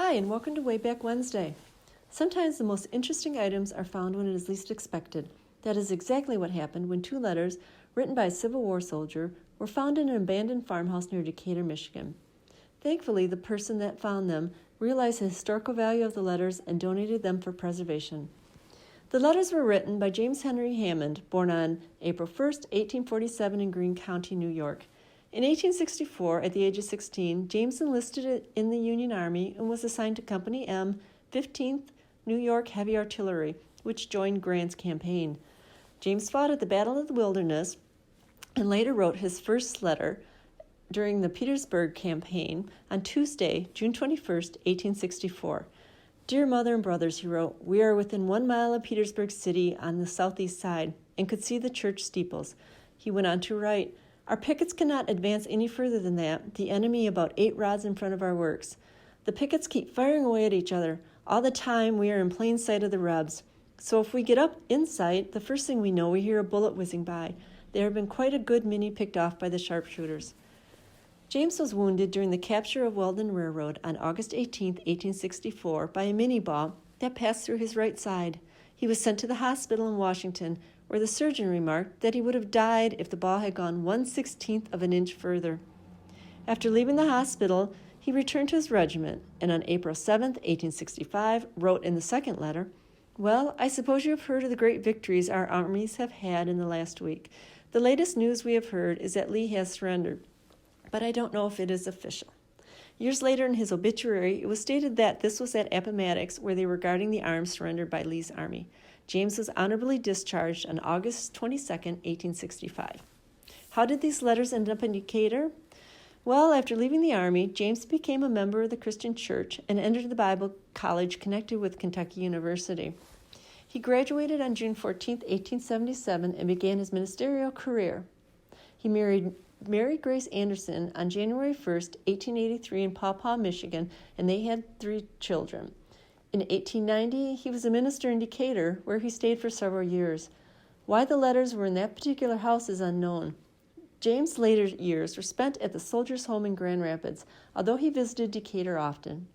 Hi, and welcome to Way Back Wednesday. Sometimes the most interesting items are found when it is least expected. That is exactly what happened when two letters, written by a Civil War soldier, were found in an abandoned farmhouse near Decatur, Michigan. Thankfully, the person that found them realized the historical value of the letters and donated them for preservation. The letters were written by James Henry Hammond, born on April 1st, 1847 in Greene County, New York. In 1864, at the age of 16, James enlisted in the Union Army and was assigned to Company M, 15th New York Heavy Artillery, which joined Grant's campaign. James fought at the Battle of the Wilderness and later wrote his first letter during the Petersburg Campaign on Tuesday, June 21st, 1864. Dear Mother and Brothers, he wrote, we are within 1 mile of Petersburg City on the southeast side and could see the church steeples. He went on to write, our pickets cannot advance any further than that, the enemy about 8 rods in front of our works. The pickets keep firing away at each other. All the time we are in plain sight of the Rebs. So if we get up in sight, the first thing we know, we hear a bullet whizzing by. There have been quite a good many picked off by the sharpshooters. James was wounded during the capture of Weldon Railroad on August 18, 1864, by a Minié ball that passed through his right side. He was sent to the hospital in Washington, where the surgeon remarked that he would have died if the ball had gone 1/16 of an inch further. After leaving the hospital, he returned to his regiment, and on April 7, 1865, wrote in the second letter, well, I suppose you have heard of the great victories our armies have had in the last week. The latest news we have heard is that Lee has surrendered, but I don't know if it is official. Years later in his obituary, it was stated that this was at Appomattox, where they were guarding the arms surrendered by Lee's army. James was honorably discharged on August 22, 1865. How did these letters end up in Decatur? Well, after leaving the Army, James became a member of the Christian Church and entered the Bible College connected with Kentucky University. He graduated on June 14, 1877, and began his ministerial career. He married Mary Grace Anderson on January 1, 1883 in Paw Paw, Michigan, and they had 3 children. In 1890, he was a minister in Decatur, where he stayed for several years. Why the letters were in that particular house is unknown. James' later years were spent at the Soldiers' Home in Grand Rapids, although he visited Decatur often.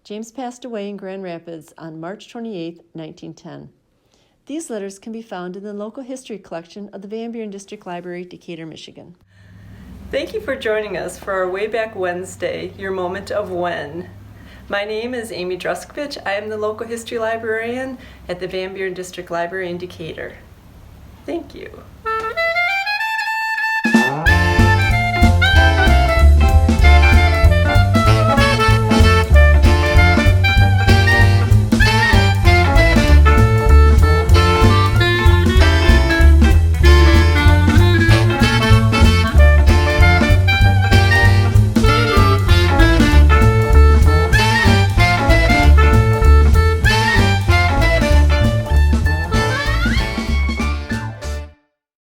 James passed away in Grand Rapids on March 28, 1910. These letters can be found in the local history collection of the Van Buren District Library, Decatur, Michigan. Thank you for joining us for our Way Back Wednesday, your moment of when. My name is Amy Druskovich. I am the local history librarian at the Van Buren District Library in Decatur. Thank you.